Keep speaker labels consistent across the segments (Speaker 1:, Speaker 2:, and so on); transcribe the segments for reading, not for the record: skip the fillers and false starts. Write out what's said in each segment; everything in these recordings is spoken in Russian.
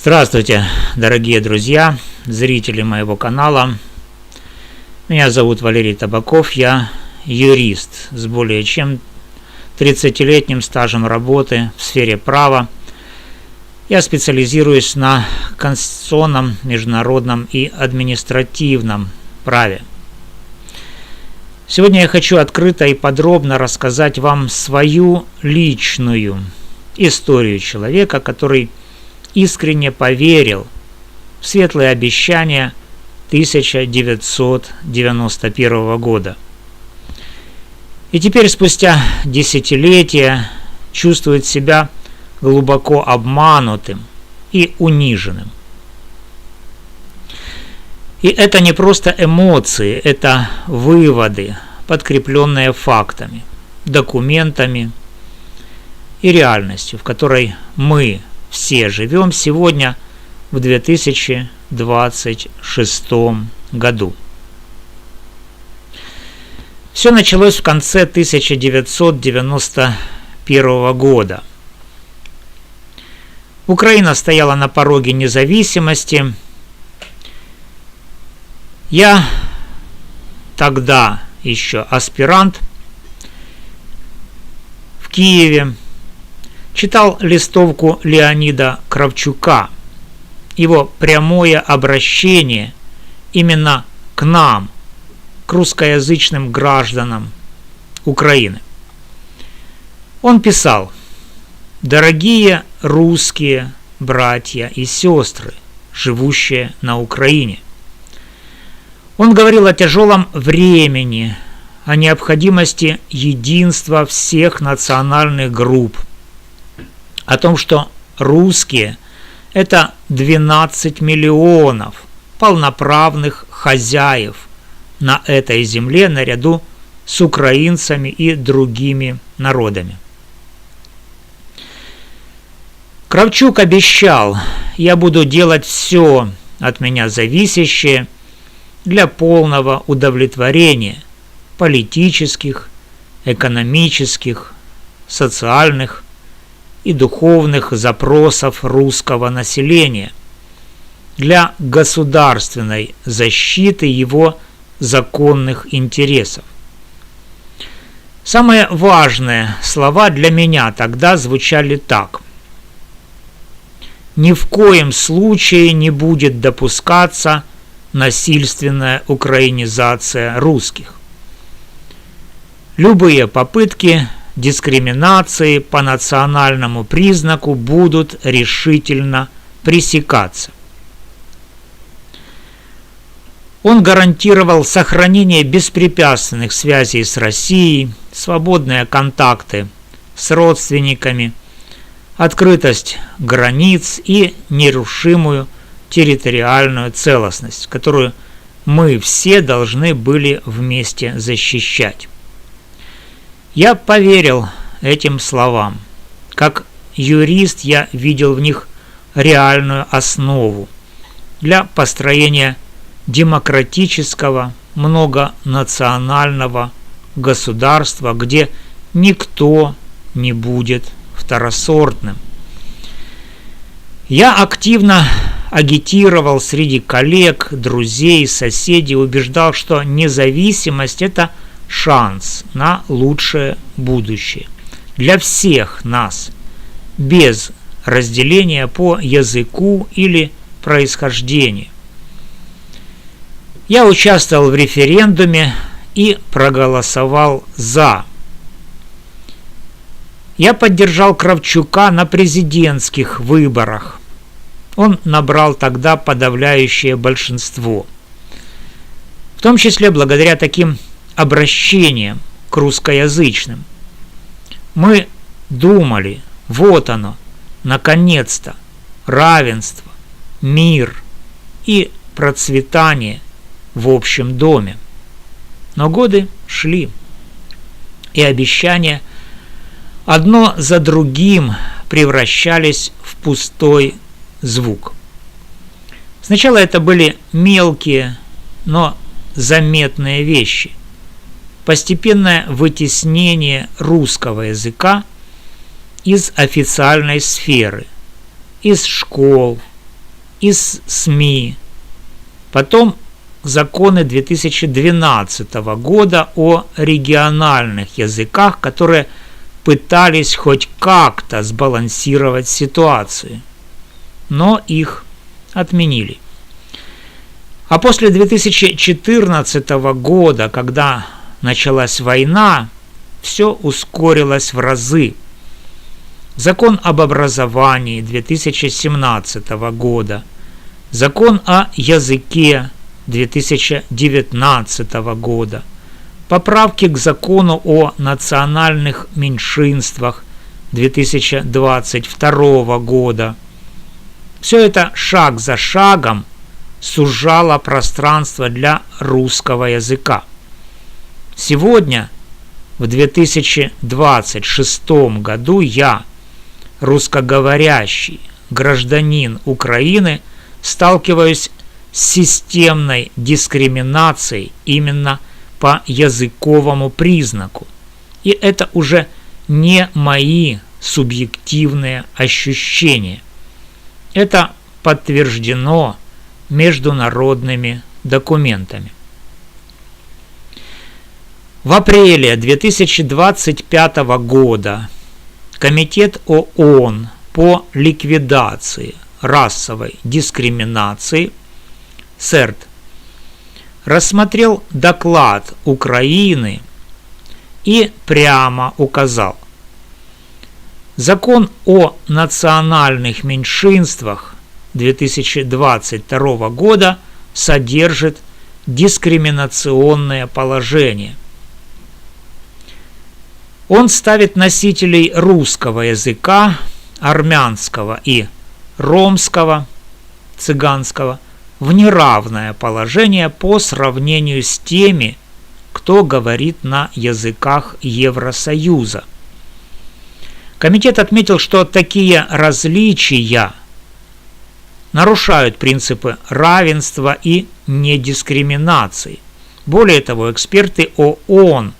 Speaker 1: Здравствуйте, дорогие друзья, зрители моего канала. Меня зовут Валерий Табаков, я юрист с более чем 30-летним стажем работы в сфере права. Я специализируюсь на конституционном, международном и административном праве. Сегодня я хочу открыто и подробно рассказать вам свою личную историю человека, который искренне поверил в светлые обещания 1991 года. И теперь, спустя десятилетия, чувствует себя глубоко обманутым и униженным. И это не просто эмоции, это выводы, подкрепленные фактами, документами и реальностью, в которой мы все живем сегодня в 2026 году. Все началось в конце 1991 года. Украина стояла на пороге независимости. Я тогда еще аспирант в Киеве читал листовку Леонида Кравчука, его прямое обращение именно к нам, к русскоязычным гражданам Украины. Он писал: «Дорогие русские братья и сестры, живущие на Украине». Он говорил о тяжелом времени, о необходимости единства всех национальных групп, о том, что русские – это 12 миллионов полноправных хозяев на этой земле наряду с украинцами и другими народами. Кравчук обещал: «Я буду делать все от меня зависящее для полного удовлетворения политических, экономических, социальных и духовных запросов русского населения, для государственной защиты его законных интересов». Самые важные слова для меня тогда звучали так: «Ни в коем случае не будет допускаться насильственная украинизация русских. Любые попытки дискриминации по национальному признаку будут решительно пресекаться». Он гарантировал сохранение беспрепятственных связей с Россией, свободные контакты с родственниками, открытость границ и нерушимую территориальную целостность, которую мы все должны были вместе защищать. Я поверил этим словам. Как юрист я видел в них реальную основу для построения демократического, многонационального государства, где никто не будет второсортным. Я активно агитировал среди коллег, друзей, соседей, убеждал, что независимость – это шанс на лучшее будущее для всех нас, без разделения по языку или происхождению. Я участвовал в референдуме и проголосовал «за». Я поддержал Кравчука на президентских выборах. Он набрал тогда подавляющее большинство, в том числе благодаря таким обращением к русскоязычным. Мы думали: вот оно, наконец-то, равенство, мир и процветание в общем доме. Но годы шли, и обещания одно за другим превращались в пустой звук. Сначала это были мелкие, но заметные вещи. Постепенное вытеснение русского языка из официальной сферы, из школ, из СМИ, потом законы 2012 года о региональных языках, которые пытались хоть как-то сбалансировать ситуацию, но их отменили. А после 2014 года, когда началась война, все ускорилось в разы. Закон об образовании 2017 года, закон о языке 2019 года, поправки к закону о национальных меньшинствах 2022 года. Все это шаг за шагом сужало пространство для русского языка. Сегодня, в 2026 году, я, русскоговорящий гражданин Украины, сталкиваюсь с системной дискриминацией именно по языковому признаку. И это уже не мои субъективные ощущения. Это подтверждено международными документами. В апреле 2025 года Комитет ООН по ликвидации расовой дискриминации СЭРД рассмотрел доклад Украины и прямо указал: Закон о национальных меньшинствах 2022 года содержит дискриминационное положение. Он ставит носителей русского языка, армянского и ромского, цыганского в неравное положение по сравнению с теми, кто говорит на языках Евросоюза. Комитет отметил, что такие различия нарушают принципы равенства и недискриминации. Более того, эксперты ООН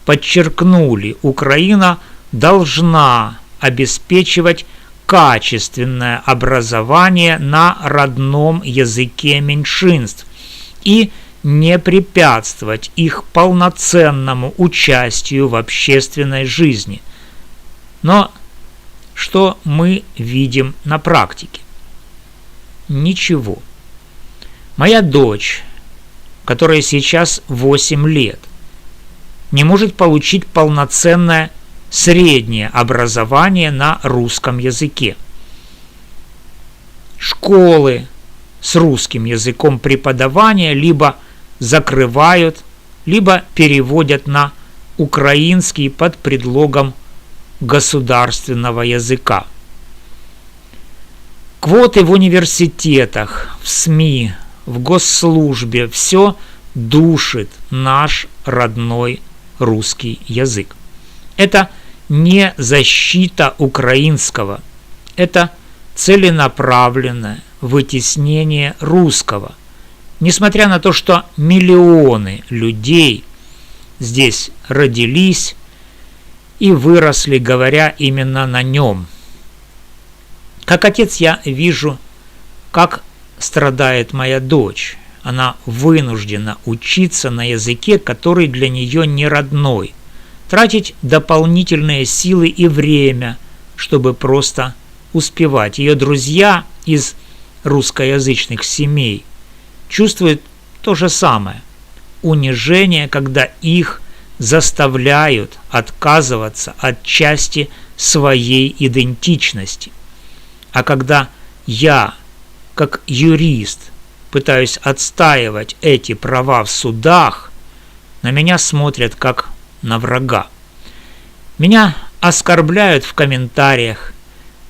Speaker 1: подчеркнули, Украина должна обеспечивать качественное образование на родном языке меньшинств и не препятствовать их полноценному участию в общественной жизни. Но что мы видим на практике? Ничего. Моя дочь, которой сейчас 8 лет, не может получить полноценное среднее образование на русском языке. Школы с русским языком преподавания либо закрывают, либо переводят на украинский под предлогом государственного языка. Квоты в университетах, в СМИ, в госслужбе – все душит наш родной русский язык. Это не защита украинского, это целенаправленное вытеснение русского. Несмотря на то, что миллионы людей здесь родились и выросли, говоря именно на нем. Как отец я вижу, как страдает моя дочь. Она вынуждена учиться на языке, который для нее не родной, тратить дополнительные силы и время, чтобы просто успевать. Ее друзья из русскоязычных семей чувствуют то же самое. Унижение, когда их заставляют отказываться от части своей идентичности. А когда я, как юрист, пытаюсь отстаивать эти права в судах, на меня смотрят как на врага. Меня оскорбляют в комментариях,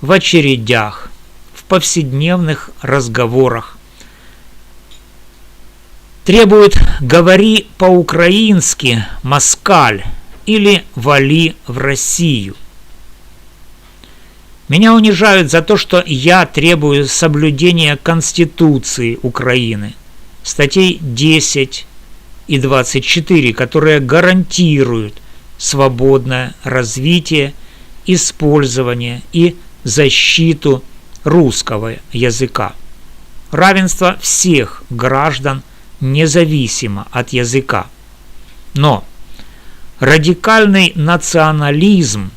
Speaker 1: в очередях, в повседневных разговорах. Требуют «говори по-украински, москаль» или «вали в Россию». Меня унижают за то, что я требую соблюдения Конституции Украины, статей 10 и 24, которые гарантируют свободное развитие, использование и защиту русского языка. равенство всех граждан независимо от языка. Но радикальный национализм,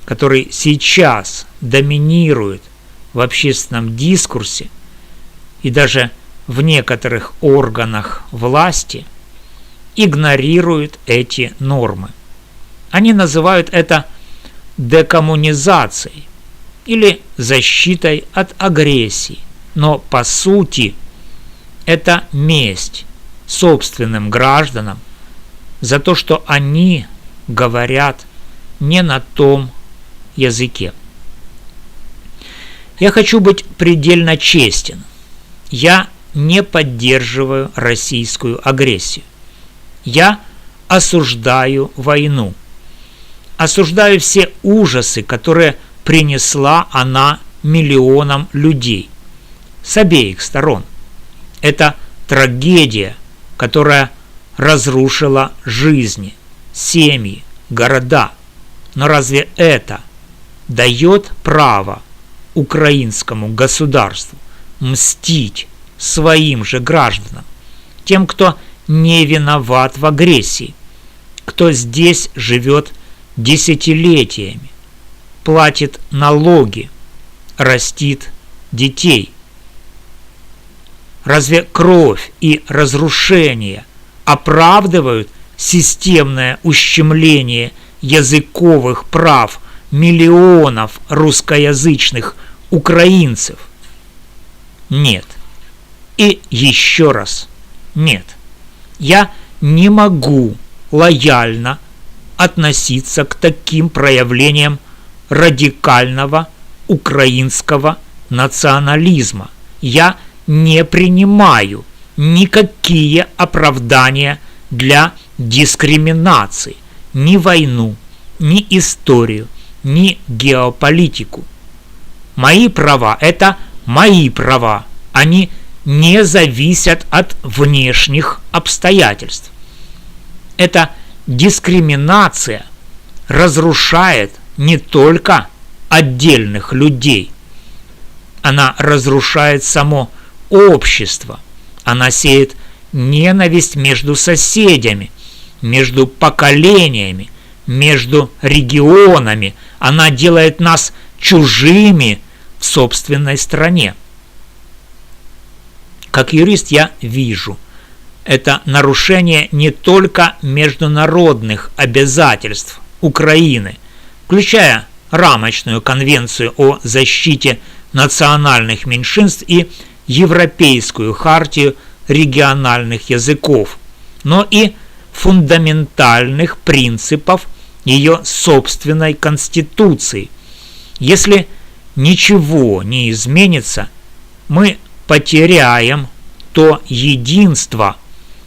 Speaker 1: который сейчас доминирует в общественном дискурсе и даже в некоторых органах власти, игнорирует эти нормы. Они называют это декоммунизацией или защитой от агрессии, но по сути это месть собственным гражданам за то, что они говорят не на том языке. Я хочу быть предельно честен. Я не поддерживаю российскую агрессию. Я осуждаю войну. Осуждаю все ужасы, которые принесла она миллионам людей с обеих сторон. Это трагедия, которая разрушила жизни, семьи, города. Но разве это дает право украинскому государству мстить своим же гражданам, тем, кто не виноват в агрессии, кто здесь живет десятилетиями, платит налоги, растит детей? Разве кровь и разрушение оправдывают системное ущемление языковых прав миллионов русскоязычных украинцев? Нет. И еще раз нет. Я не могу лояльно относиться к таким проявлениям радикального украинского национализма. Я не принимаю никакие оправдания для дискриминации, ни войну, ни историю, ни геополитику. Мои права – это мои права, они не зависят от внешних обстоятельств. Эта дискриминация разрушает не только отдельных людей, она разрушает само общество, она сеет ненависть между соседями, между поколениями, между регионами, она делает нас чужими в собственной стране. Как юрист я вижу, это нарушение не только международных обязательств Украины, включая рамочную конвенцию о защите национальных меньшинств и Европейскую хартию региональных языков, но и фундаментальных принципов ее собственной конституции. Если ничего не изменится, мы потеряем то единство,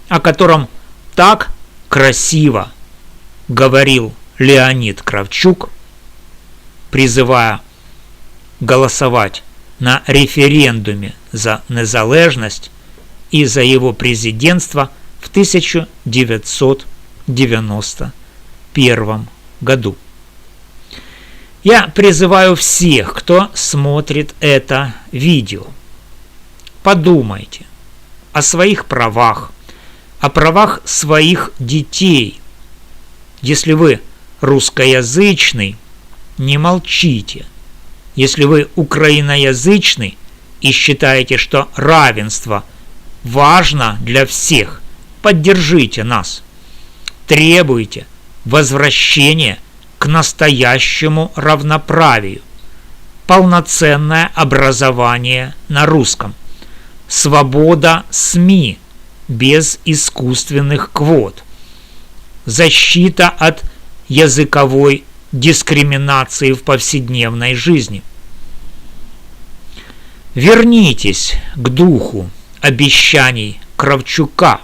Speaker 1: о котором так красиво говорил Леонид Кравчук, призывая голосовать на референдуме за незалежность и за его президентство в 1991 году. Я призываю всех, кто смотрит это видео, подумайте о своих правах, о правах своих детей. Если вы русскоязычный, не молчите. Если вы украиноязычный и считаете, что равенство важно для всех, поддержите нас. Требуйте возвращения к настоящему равноправию, полноценное образование на русском, свобода СМИ без искусственных квот, защита от языковой дискриминации в повседневной жизни. Вернитесь к духу обещаний Кравчука,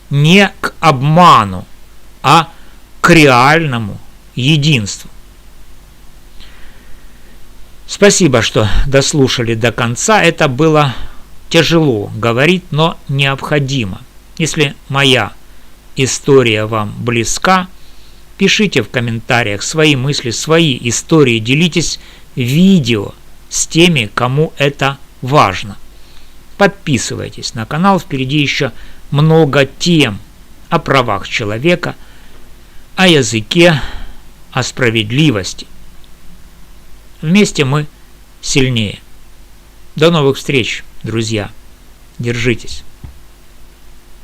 Speaker 1: не к обману, а к реальному единству. Спасибо, что дослушали до конца. Это было тяжело говорить, но необходимо. Если моя история вам близка, пишите в комментариях свои мысли, свои истории, делитесь видео с теми, кому это важно. Подписывайтесь на канал, впереди еще много тем о правах человека, о языке, о справедливости. Вместе мы сильнее. До новых встреч, друзья. Держитесь.